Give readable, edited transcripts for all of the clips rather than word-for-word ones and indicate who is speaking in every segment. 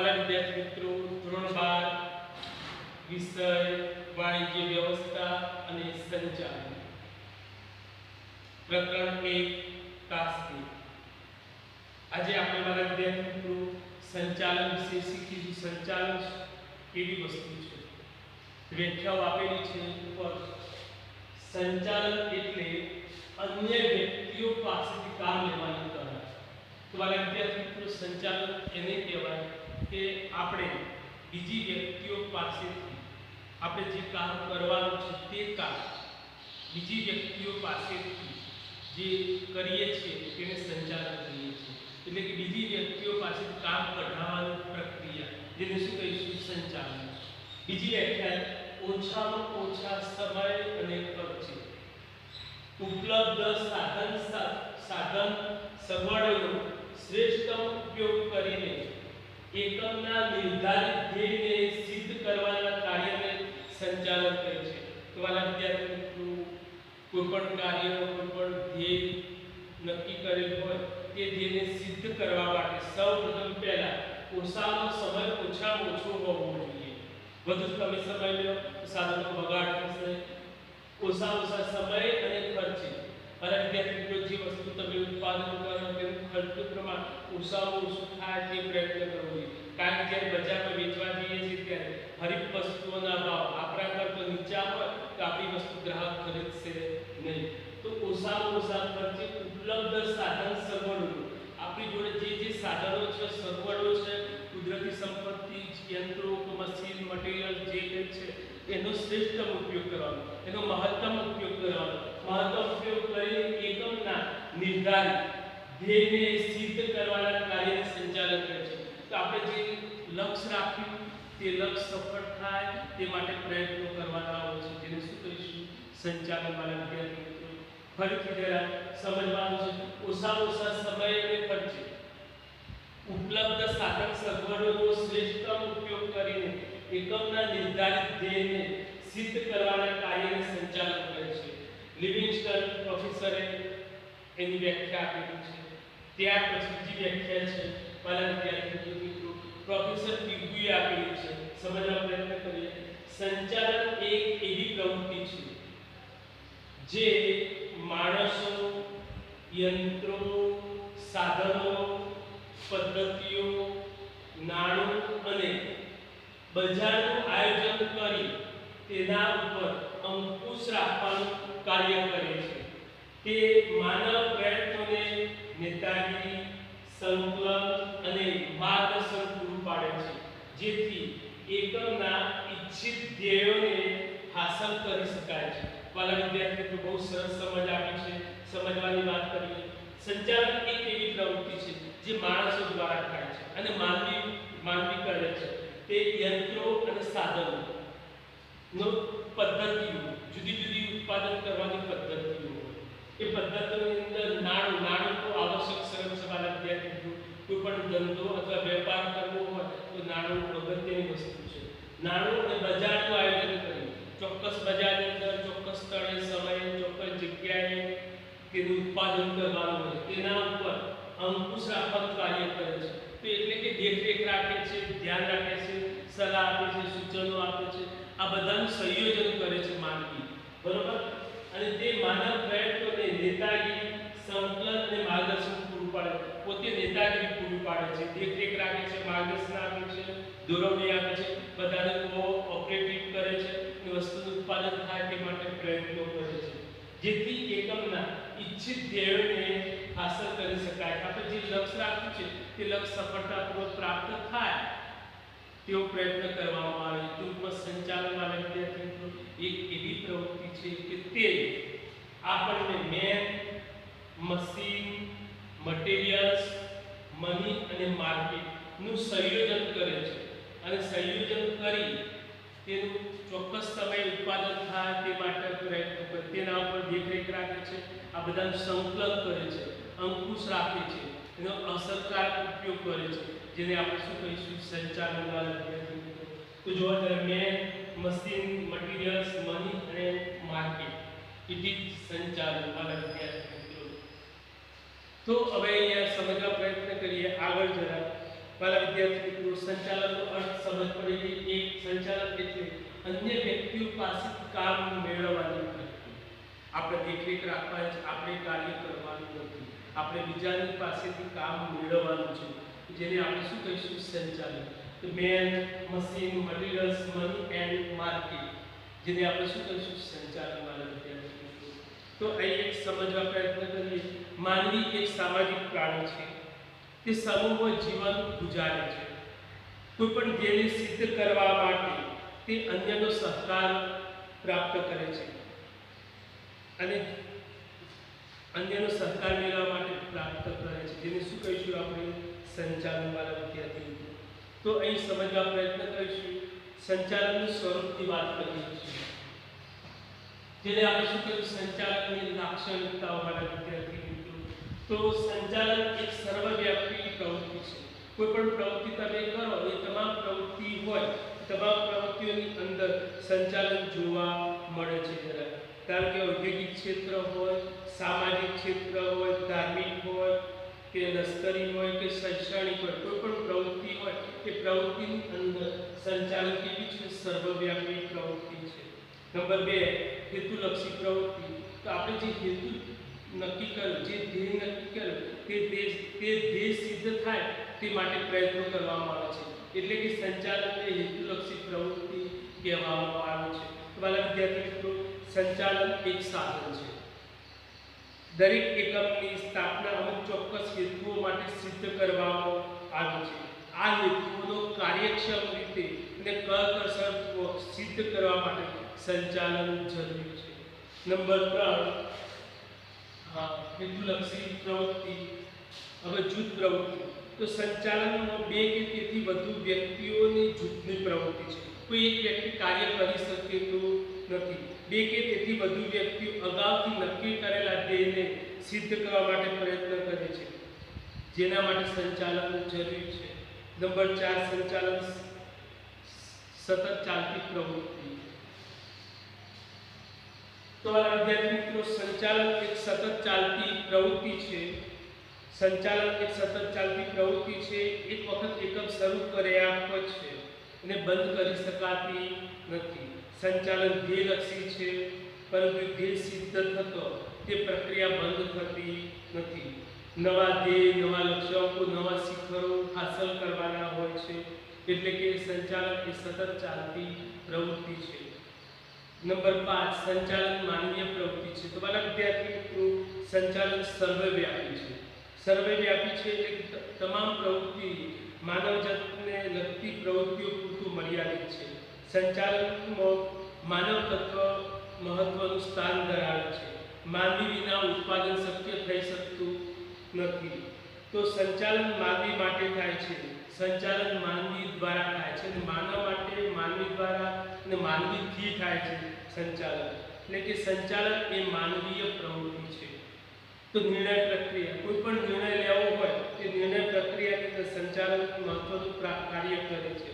Speaker 1: वाला विद्यार्थी मित्रों ધોરણ 12 विषय वाणिज्य व्यवस्था અને સંચાલન પ્રકરણ 1 તાસ્કી। આજે આપણે વાલા વિદ્યાર્થી મિત્રો સંચાલન વિશે શીખીશું। સંચાલન કેવી વસ્તુ છે, વ્યાખ્યાઓ આપેલી છે ઉપર। સંચાલન એટલે અન્ય વ્યક્તિઓ પાસેથી કામ લેવાની કળા। તો વાલા વિદ્યાર્થી મિત્રો સંચાલન એને કહેવાય કે આપણે બીજી વ્યક્તિઓ પાસેથી આપણે જે કામ કરવાનું છે તે કામ બીજી વ્યક્તિઓ પાસેથી જે કરીએ છીએ તેને સંચાલન કહીએ છીએ। એટલે કે બીજી વ્યક્તિઓ પાસેથી કામ કઢાવવાની પ્રક્રિયા જેને શું કહીશું સંચાલન। બીજી વ્યાખ્યા ઓછામાં ઓછા સમય અને ખર્ચે ઉપલબ્ધ સાધન સગવડોનો શ્રેષ્ઠ ઉપયોગ કરીને એકમના નિર્ધારિત ધ્યેયને સિદ્ધ કરવાના કાર્યને સંચાલન કહે છે। તો વાલા વિદ્યાર્થી મિત્રો કોઈપણ કાર્યનો કોઈપણ ધ્યેય નક્કી કરેલ હોય તે ધ્યેયને સિદ્ધ કરવા માટે સૌપ્રથમ પહેલા ઓછામાં ઓછો હોવો જોઈએ। વધુ તમે સમય લો તો સાધનો બગાડ થશે। ઓછા સમય અને ખર્ચે વાલા વિદ્યાર્થી મિત્રો જે વસ્તુ તમે ઉત્પાદન કરો તેનું ખર્ચનું પ્રમાણ ઓછામાં ઓછું થાય તે પ્રયત્ન કરવો જોઈએ। કારણ કે જ્યારે બજારમાં વેચવા જઈએ છીએ ત્યારે હરીફ વસ્તુઓના ભાવ આપણા કરતા નીચા હોય તો આપણી વસ્તુ ગ્રાહક ખરીદશે નહીં। તો ઓછામાં ઓછા ખર્ચે ઉપલબ્ધ સાધન સગવડો આપણી જોડે જે સાધનો છે સગવડો છે કુદરતી સંપત્તિ યંત્રો મશીન મટીરીયલ જે કંઈ છે એનો શ્રેષ્ઠ ઉપયોગ કરવાનો, એનો મહત્તમ ઉપયોગ કરવાનો। મહત્તમ ઉપયોગ કરીને એકમના નિર્ધારિત ધ્યેયને સિદ્ધ કરવાના કાર્યને સંચાલન કરે છે। તો આપણે જે લક્ષ્ય રાખ્યું તે લક્ષ્ય સફળ થાય તે માટે પ્રયત્નો કરવાના હોય છે જેને શું કહીશું સંચાલન વાળા વિદ્યાર્થી મિત્રો। ફરીથી જરા સમજવાનું છે। ઓછા સમય અને ખર્ચે ઉપલબ્ધ સાધન સગવડોનો શ્રેષ્ઠ ઉપયોગ કરીને એકમના નિર્ધારિત ધ્યેયને સિદ્ધ કરવાના કાર્યને સંચાલન કરે છે। લિવિંગસ્ટન પ્રોફેસરે એની વ્યાખ્યા આપેલી છે। ત્યાર પછી બીજી વ્યાખ્યા છે વાલા વિદ્યાર્થી મિત્રો પ્રોફેસર પિગુએ આપેલી છે। સમજવાનો પ્રયત્ન કરીએ। સંચાલન એક એવી પ્રવૃત્તિ છે જે માણસો યંત્રો સાધનો પદ્ધતિઓ નાણું અને બજારનું આયોજન કરી તેના ઉપર અંકુશ રાખવાનું કાર્ય કરે છે। તે માનવ પ્રયત્નોને નેતાગીરી સંકલન અને માર્ગદર્શન પૂરું પાડે છે જેથી એકમના ઈચ્છિત ધ્યેયોને હાંસલ કરી શકાય છે। વાલા વિદ્યાર્થીઓ બહુ સરસ સમજ આપી છે। સમજવાની વાત કરીએ। સંચાલન એક એવી પ્રવૃત્તિ છે જે માણસો દ્વારા થાય છે અને માનવી કરે છે। તે યંત્રો અને સાધનો નો પદ્ધતિઓ જુદી જુદી ઉત્પાદન કરવાની પદ્ધતિઓ એ પદ્ધતિઓની અંદર નાણું તો આવશ્યક સરસ વાલા વિદ્યાર્થીઓ કોઈ પણ ધંધો અથવા વેપાર કરવો હોય તો નાણું અગત્યની વસ્તુ છે। નાણું અને બજારનું આયોજન કરી ચોક્કસ બજારની અંદર ચોક્કસ સ્થળે સમયે ચોક્કસ જગ્યાએ તેનું ઉત્પાદન કરવાનું હોય તેના ઉપર અંકુશ રાખવાનું કાર્ય કરે છે। તો એટલે કે દેખરેખ રાખે છે, ધ્યાન રાખે છે, સલાહ આપે છે, સૂચનો આપે છે। આ બધાનું સંયોજન કરે છે માનવી, બરોબર। અને તે માનવ પ્રયત્નોને નેતાગીરી સંકલન અને માર્ગદર્શન પૂરું પાડે પોતે નેતાગીરી પૂરું પાડે છે, દેખરેખ રાખે છે, માર્ગદર્શન આપે છે, દોરવણી આપે છે, બધાને ઓપરેટિવ કરે છે અને વસ્તુનું ઉત્પાદન થાય તે માટે પ્રયત્નો કરે છે જેથી એકમના ઈચ્છિત ધ્યેયોને હાંસલ કરી શકાય। આપણે જે લક્ષ્ય રાખ્યું છે તે લક્ષ્ય સફળતાપૂર્વક પ્રાપ્ત થાય તેવો પ્રયત્ન કરવામાં આવે। ટૂંકમાં સંચાલન વાળા વિદ્યાર્થીઓ એક એવી પ્રવૃત્તિ છે કે તે આપણને મેન મશીન મટીરીયલ્સ મની અને માર્કેટનું સંયોજન કરે છે અને સંયોજન કરી તેનું ચોક્કસ સમય ઉત્પાદન થાય તે માટે પ્રયત્ન કરે, તેના ઉપર દેખરેખ રાખે છે, આ બધાનું સંકલન કરે છે, અંકુશ રાખે છે, એનો અસરકારક ઉપયોગ કરે છે જેને આપણે શું કહીશું સંચાલન વાળા વિદ્યાર્થીઓ। તો જોવા દરમિયાન મશીન મટીરીયલ્સ મની અને માર્કેટ ઇટ ઇઝ સંચાલન વાળા વિદ્યાર્થીઓ। તો હવે અહીંયા સમજવા પ્રયત્ન કરીએ આગળ જરા વાલા વિદ્યાર્થી મિત્રો, સંચાલનનો અર્થ સમજ પડી ગઈ. એક સંચાલન એટલે અન્ય વ્યક્તિઓ પાસેથી કામ મેળવવાની પ્રક્રિયા. આપણે દેખરેખ રાખવાની છે, આપણે કાર્ય કરવાનું નથી, આપણે બીજાની પાસેથી કામ મેળવવાનું છે, જેને આપણે શું કહીશું? સંચાલન. તો man, machine, materials, money and market, જેને આપણે શું કહીશું? સંચાલન. વાળા વિદ્યાર્થી મિત્રો, તો અહીં એક સમજવા પ્રયત્ન કરીએ. માનવી એક સામાજિક પ્રાણી છે. તે સમૂહમાં જીવન ગુજારે છે. કોઈ પણ ધ્યેયને સિદ્ધ કરવા માટે તે અન્યનો સહકાર પ્રાપ્ત કરે છે અને અન્યનો સહકાર મેળવવા માટે પ્રાપ્ત કરે છે, જેને શું કહીશું આપણે? સંચાલન. વાળા વિદ્યાર્થી મિત્રો, તો અહીં સમજવા પ્રયત્ન કરીશું. સંચાલનનું સ્વરૂપની વાત કરીએ છીએ, જેને આપણે શું કહીશું? સંચાલનની લાક્ષણિકતાઓ. વાળા વિદ્યાર્થી મિત્રો, તો સંચાલન એક સર્વવ્યાપી પ્રવૃત્તિ છે. કોઈ પણ પ્રવૃત્તિ તમે કરો, એ તમામ પ્રવૃત્તિ હોય, તમામ પ્રવૃત્તિઓની અંદર સંચાલન જોવા મળે છે. કારણ કે ઔદ્યોગિક ક્ષેત્ર હોય, સામાજિક ક્ષેત્ર હોય, ધાર્મિક હોય કે લશ્કરી હોય કે શૈક્ષણિક હોય, કોઈ પણ પ્રવૃત્તિ હોય, એ પ્રવૃત્તિની અંદર સંચાલન કેવી છે? સર્વવ્યાપી પ્રવૃત્તિ છે. નંબર 2, હેતુલક્ષી પ્રવૃત્તિ. તો આપણે જે હેતુ નક્કી કર્યો, જે ધ્યેય નક્કી કર્યો, તે ધ્યેય સિદ્ધ થાય તે માટે પ્રયત્નો કરવામાં આવે છે. એટલે કે સંચાલનને હેતુલક્ષી પ્રવૃત્તિ કહેવામાં આવે છે. વાલા વિદ્યાર્થી મિત્રો, સંચાલન એક સાધન છે. દરેક એકમની સ્થાપના અમુક ચોક્કસ હેતુઓ માટે સિદ્ધ કરવામાં આવે છે. આ હેતુઓનો કાર્યક્ષમ રીતે અને કરકસરપૂર્વક સિદ્ધ કરવા માટે સંચાલન જરૂરી છે. નંબર 3, હેતુલક્ષી પ્રવૃત્તિ. હવે જૂથ પ્રવૃત્તિ. તો સંચાલનમાં 2 કે તેથી વધુ વ્યક્તિઓની જૂથની પ્રવૃત્તિ છે. કોઈ એક વ્યક્તિ કાર્ય કરી શકે તો નથી. 2 કે તેથી વધુ વ્યક્તિઓ અગાઉથી નક્કી કરેલા ધ્યેયને સિદ્ધ કરવા માટે પ્રયત્ન કરે છે, જેના માટે સંચાલન જરૂરી છે. નંબર 4, સંચાલન સતત ચાલતી પ્રવૃત્તિ. તો આ વિદ્યાર્થી મિત્રો, સંચાલન એક સતત ચાલતી પ્રવૃત્તિ છે. સંચાલન એક સતત ચાલતી પ્રવૃત્તિ છે. એક વખત એકમ શરૂ કર્યા પછી એને બંધ કરી શકાતી નથી. સંચાલન ધ્યેયલક્ષી છે, પરંતુ ધ્યેય સિદ્ધ થતો તે પ્રક્રિયા બંધ થતી નથી. નવા ધ્યેય, નવા લક્ષ્યાંકો, નવા શિખરો હાંસલ કરવાના હોય છે. એટલે કે સંચાલન એ સતત ચાલતી પ્રવૃત્તિ છે. નંબર 5, સંચાલન માનવીય પ્રવૃત્તિ છે. તો વાલા વિદ્યાર્થી મિત્રો, સંચાલન સર્વવ્યાપી છે. સર્વવ્યાપી છે એટલે તમામ પ્રવૃત્તિ માનવજાતને લગતી પ્રવૃત્તિઓ પૂરતું મર્યાદિત છે. સંચાલનમાં માનવ તત્વ મહત્વનું સ્થાન ધરાવે છે. માનવી વિના ઉત્પાદન શક્ય થઈ શકતું નથી. તો સંચાલન માનવી માટે થાય છે. સંચાલન માનવી દ્વારા થાય છે અને માનવ માટે માનવી દ્વારા અને માનવીથી થાય છે સંચાલન. એટલે કે સંચાલન એ માનવીય પ્રવૃત્તિ છે. તો નિર્ણય પ્રક્રિયા, કોઈ પણ નિર્ણય લેવો હોય તે નિર્ણય પ્રક્રિયાની અંદર સંચાલન મહત્વનું કાર્ય કરે છે.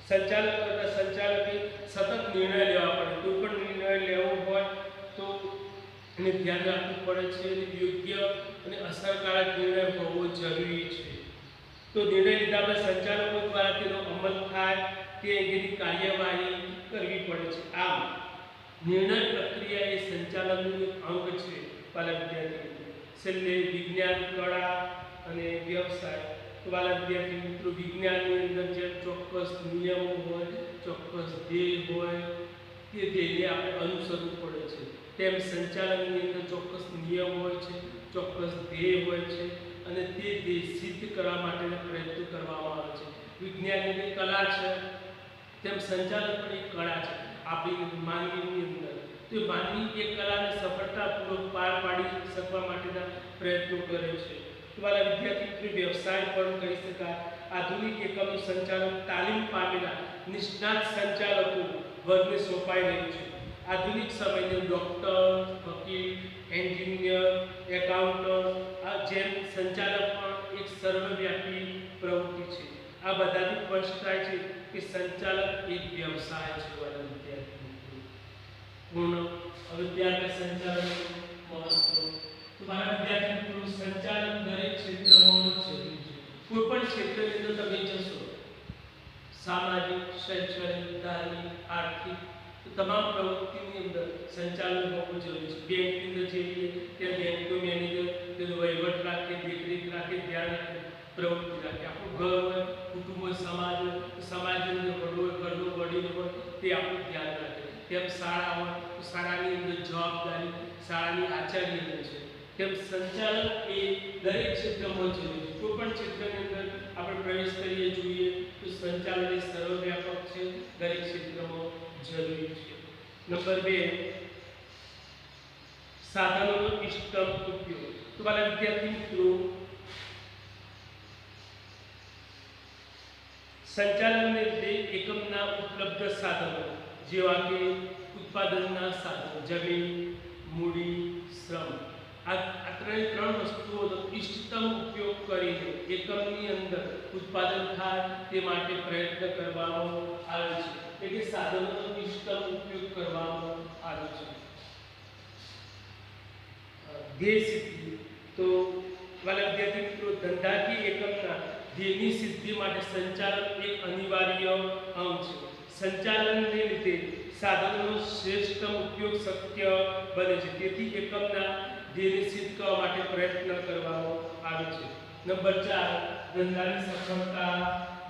Speaker 1: સંચાલન કરતા સંચાલકે સતત નિર્ણય લેવા પડે. કોઈ પણ નિર્ણય લેવો હોય તો એને ધ્યાન રાખવું પડે છે અને યોગ્ય અને અસરકારક નિર્ણય હોવો જરૂરી છે. તો નિર્ણય લીધા બાદ સંચાલકો દ્વારા તેનો અમલ થાય તે અંગેની કાર્યવાહી કરવી પડે છે. આમ નિર્ણય પ્રક્રિયા એ સંચાલનનું એક અંગ છે. વાલા વિદ્યાર્થી છેલ્લે વિજ્ઞાન, કળા અને વ્યવસાય. તો વાલા વિદ્યાર્થી મિત્રો, વિજ્ઞાનની અંદર જે ચોક્કસ નિયમો હોય, ચોક્કસ ધ્યેય હોય, તે ધ્યેયને આપણે અનુસરવું પડે છે. તેમ સંચાલનની અંદર ચોક્કસ નિયમ હોય છે, ચોક્કસ ધ્યેય હોય છે અને તે ધ્યેય સિદ્ધ કરવા માટેના પ્રયત્નો કરવામાં આવે છે. વિજ્ઞાનની કલા છે, તેમ સંચાલન પણ એક કળા છે આપણી માનવીની અંદર. તો માનવી એ કલાને સફળતાપૂર્વક પાર પાડી શકવા માટેના પ્રયત્નો કરે છે. તો વાલા વિદ્યાર્થી, વ્યવસાય પણ કહી શકાય. આધુનિક એકમનું સંચાલન તાલીમ પામેલા નિષ્ણાત સંચાલકો વર્ગને સોંપાઈ રહ્યું છે. આધુનિક સમયની ડૉક્ટર, વકીલ, એન્જિનિયર, એકાઉન્ટન્ટ આ જેમ સંચાલન પણ એક સર્વવ્યાપી પ્રવૃત્તિ છે. આ બધાથી સ્પષ્ટ થાય છે કે સંચાલન એક વ્યવસાય છે. વાલા વિદ્યાર્થી પૂર્ણ. હવે ત્યાર સંચાલન મહત્વ. તો મારા વિદ્યાર્થી મિત્રો, સંચાલન દરેક ક્ષેત્રમાં જરૂરી છે. કોઈપણ ક્ષેત્રની અંદર તમે જશો, સામાજિક, શૈક્ષણિક, ધાર્મિક, આર્થિક તમામ પ્રવૃત્તિની અંદર સંચાલન હોવું જરૂરી છે. બેંકની અંદર જઈએ ત્યાં બેંકનો મેનેજર તેનો વહીવટ રાખે, દેખરેખ રાખે, ધ્યાન રાખે, પ્રવૃત્તિ રાખે. આપણું ઘર હોય, કુટુંબ હોય, સમાજ હોય, સમાજની અંદર વડો હોય, ઘરનો વડીલ હોય તે આપણું ધ્યાન રાખે. તેમ શાળા હોય તો શાળાની અંદર જવાબદારી શાળાની આચાર્યની છે. તેમ સંચાલન એ દરેક ક્ષેત્રમાં જરૂરી છે. કોઈ પણ ક્ષેત્રની અંદર આપણે પ્રવેશ કરીએ જોઈએ તો સંચાલન એ સર્વવ્યાપક છે, દરેક ક્ષેત્રમાં જરૂરી છે. નંબર 2, સાધનોનો ઇષ્ટતમ ઉપયોગ. તો વાલા વિદ્યાર્થી મિત્રો, સંચાલનને લીધે એકમના ઉપલબ્ધ સાધનો જેવા કે ઉત્પાદનના સાધનો, જમીન, મૂડી, શ્રમ, આ ત્રણ વસ્તુઓનો ઇષ્ટતમ ઉપયોગ કરીને એકમની અંદર ઉત્પાદન થાય તે માટે પ્રયત્ન કરવામાં આવે છે. એટલે સાધનોનો ઇષ્ટતમ ઉપયોગ કરવામાં આવે છે. ધ્યેય સિદ્ધિ. તો વાલા વિદ્યાર્થી મિત્રો, ધંધાકીય એકમના ધ્યેયની સિદ્ધિ માટે સંચાલન એક અનિવાર્ય અંગ છે. સંચાલનને લીધે સાધનોનો શ્રેષ્ઠ ઉપયોગ શક્ય બને છે. તેથી એકમના ધ્યેયને સિદ્ધ કરવા માટે પ્રયત્ન કરવામાં આવે છે. નંબર 4, ધંધાની સફળતા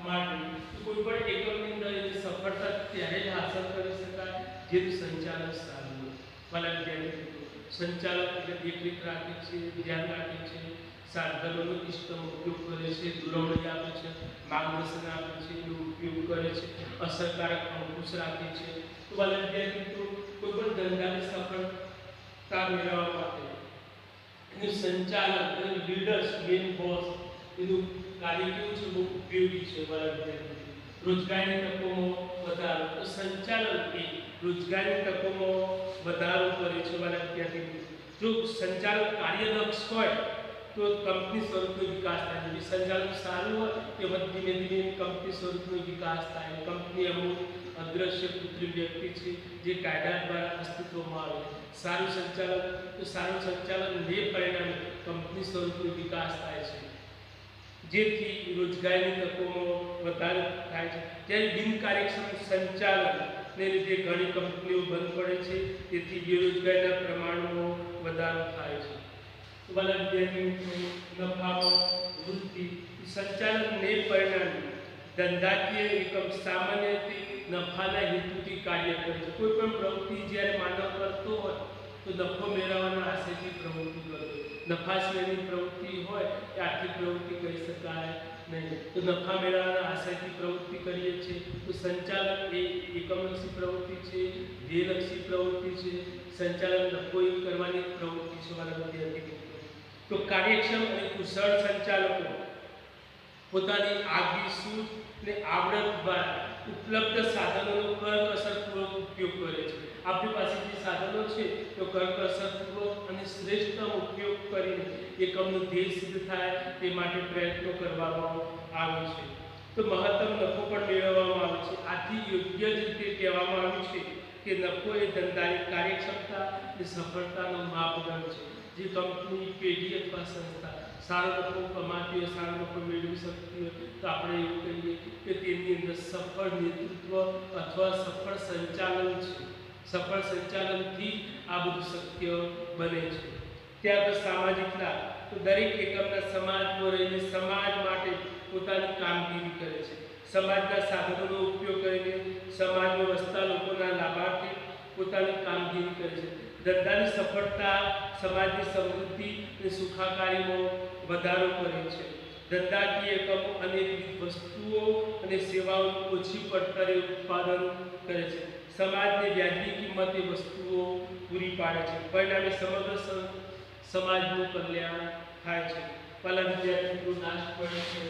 Speaker 1: માટે કોઈ પણ એકમની અંદર એની સફળતા ત્યારે જ હાંસલ કરી શકાય જેનું સંચાલન સારું હોય. વાલા વિદ્યાર્થી મિત્રો, સંચાલક એટલે દેખરેખ રાખે છે, ધ્યાન રાખે છે, સાધનોનો ઇષ્ટતમ ઉપયોગ કરે છે, દોરવણી આપે છે, માર્ગદર્શન આપે છે, એનો ઉપયોગ કરે છે, અસરકારક અંકુશ રાખે છે. તો વાલા વિદ્યાર્થી મિત્રો, કોઈ પણ ધંધાની સફળતા મેળવવા માટે એનું સંચાલન, એનું લીડર્સ, મેન બોસ, એનું કાર્ય કેવું છે, બહુ ઉપયોગી છે. વાલા વિદ્યાર્થી મિત્રો, રોજગારની તકોમાં વધારો. તો સંચાલન એ રોજગારની તકોમાં વધારો કરે છે. વાલા વિદ્યાર્થી મિત્રો, જો સંચાલક કાર્યદક્ષ હોય તો કંપની સ્વરૂપનો વિકાસ થાય. જો સંચાલન સારું હોય તો ધીમે ધીમે કંપની સ્વરૂપનો વિકાસ થાય. કંપની અમુક અદ્રશ્ય કૃત્રિમ વ્યક્તિ છે જે કાયદા દ્વારા અસ્તિત્વમાં આવે. સારું સંચાલન, તો સારું સંચાલનને પરિણામે કંપની સ્વરૂપનો વિકાસ થાય છે, જેથી રોજગારની તકોમાં વધારો થાય છે. જ્યારે બિનકાર્યક્ષમ સંચાલનને લીધે ઘણી કંપનીઓ બંધ પડે છે, તેથી બેરોજગારીના પ્રમાણમાં વધારો થાય છે. વાલા વિદ્યાર્થી મિત્રો, નફામાં વૃદ્ધિ. સંચાલનને પરિણામે ધંધાકીય એકમ સામાન્ય રીતે નફાના હેતુથી કાર્ય કરે છે. કોઈ પણ પ્રવૃત્તિ જ્યારે માનવ કરતો હોય તો નફો મેળવવાના આશયથી પ્રવૃત્તિ કરે. નફા સિવાયની પ્રવૃત્તિ હોય એ આર્થિક પ્રવૃત્તિ કરી શકાય નહીં. તો નફા મેળવવાના આશયથી પ્રવૃત્તિ કરીએ છીએ. તો સંચાલન એ એકમલક્ષી પ્રવૃત્તિ છે, ધ્યેયલક્ષી પ્રવૃત્તિ છે. સંચાલન નફો કરવાની પ્રવૃત્તિ છે. વાલા વિદ્યાર્થી મિત્રો, તો કાર્યક્ષમ અને કુશળ સંચાલકો પોતાની આગવી સૂઝ અને આવડત દ્વારા ઉપલબ્ધ સાધનોનો કરકસરપૂર્વક ઉપયોગ કરે છે. આપણી પાસે જે સાધનો છે તો કરકસરપૂર્વક અને શ્રેષ્ઠ ઉપયોગ કરીને એકમનું ધ્યેય સિદ્ધ થાય તે માટે પ્રયત્નો કરવામાં આવે છે. તો મહત્તમ નફો પણ મેળવવામાં આવે છે. આથી યોગ્ય જ રીતે કહેવામાં આવ્યું છે કે નફો એ ધંધાની કાર્યક્ષમતા અને સફળતાનો માપદંડ છે. જે કંપની, પેઢી અથવા સંસ્થા સારો નફો કમાતી હોય, સારો નફો મેળવી શકતી હોય તો આપણે એવું કહીએ કે તેની અંદર સફળ નેતૃત્વ અથવા સફળ સંચાલન છે. સફળ સંચાલનથી આ બધું શક્ય બને છે. ત્યાર પછી સામાજિક લાભ. તો દરેક એકમના સમાજમાં રહીને સમાજ માટે પોતાની કામગીરી કરે છે. સમાજના સાધનોનો ઉપયોગ કરીને સમાજમાં વસતા લોકોના લાભાર્થે પોતાની કામગીરી કરે છે. ધંધાની સફળતા સમાજની સમૃદ્ધિ અને સુખાકારીમાં વધારો કરે છે. ધંધાકીય એકમો અનેકવિધ વસ્તુઓ અને સેવાઓનું ઓછી પડતરે ઉત્પાદન કરે છે. સમાજને વ્યાજબી કિંમતે વસ્તુઓ પૂરી પાડે છે. પરિણામે સમગ્ર સમાજનું કલ્યાણ થાય છે. વાલા વિદ્યાર્થી મિત્રો,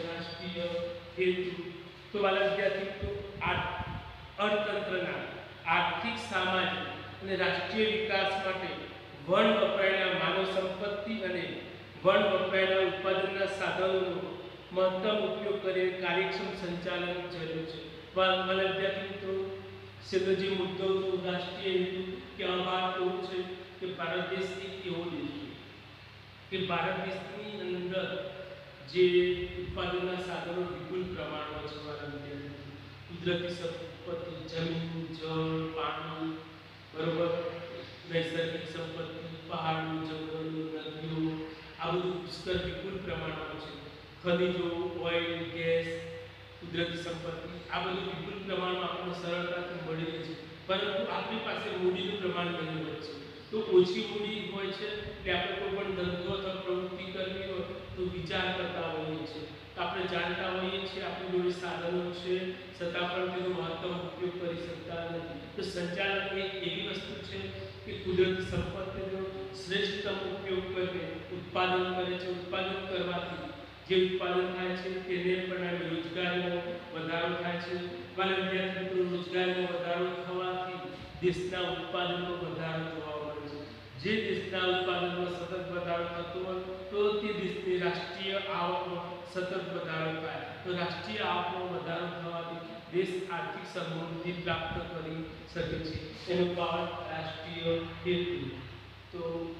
Speaker 1: રાષ્ટ્રીય હેતુ. તો વાલા વિદ્યાર્થી મિત્રો, અર્થતંત્રના આર્થિક, સામાજિક અને રાષ્ટ્રીય વિકાસ માટે વન વપરાયેલા માનવ સંપત્તિ અને વન વપરાયેલા ઉત્પાદનના સાધનોનો મહત્તમ ઉપયોગ કરીને કાર્યક્ષમ સંચાલન જરૂર છે. વાલા વિદ્યાર્થી મિત્રો, છેલ્લો જે મુદ્દો રાષ્ટ્રીય હેતુ કહેવામાં આવ્યો છે કે ભારત દેશ એક એવો દેશ છે કે ભારત દેશની અંદર જે ઉત્પાદનના સાધનો વિપુલ પ્રમાણમાં છે મારા વિદ્યાર્થીઓ. કુદરતી સંપત્તિ, જમીન, જળ, પાણી, બરોબર, નૈસર્ગિક સંપત્તિ, પહાડો, જંગલો, નદીઓ, આ બધું પુષ્કળ વિપુલ પ્રમાણમાં છે. ખનિજો, ઓઇલ, ગેસ, કુદરતી સંપત્તિ, આ બધું વિપુલ પ્રમાણમાં આપણને સરળતાથી મળી રહે છે. પરંતુ આપણી પાસે મૂડીનું પ્રમાણ નહીં હોય છે. તો ઓછી મૂડી હોય છે એટલે આપણે કોઈ પણ ધંધો અથવા પ્રવૃત્તિ કરવી હોય તો વિચાર કરતા હોઈએ છીએ. તો આપણે જાણતા હોઈએ છીએ આપણી જોડે સાધનો છે, છતાં પણ તેનો મહત્તમ ઉપયોગ કરી શકતા નથી. તો સંચાલન એક એવી વસ્તુ છે કે કુદરતી સંપત્તિનો શ્રેષ્ઠતમ ઉપયોગ કરીને ઉત્પાદન કરે છે. ઉત્પાદન કરવાથી જે ઉત્પાદન થાય છે તેને પણ રોજગારીનો વધારો થાય છે. મારા વિદ્યાર્થી મિત્રો, રોજગારીનો વધારો થવાથી દેશના ઉત્પાદનમાં વધારો જોવા મળે છે. જે દેશના ઉત્પાદનમાં સતત વધારો થતો હોય તો તે દેશની રાષ્ટ્રીય આવકમાં સતત વધારો થાય. તો રાષ્ટ્રીય આવકમાં વધારો થવાથી દેશ આર્થિક સમૃદ્ધિ પ્રાપ્ત કરી શકે છે. એનું કારણ રાષ્ટ્રીય હેતુ. તો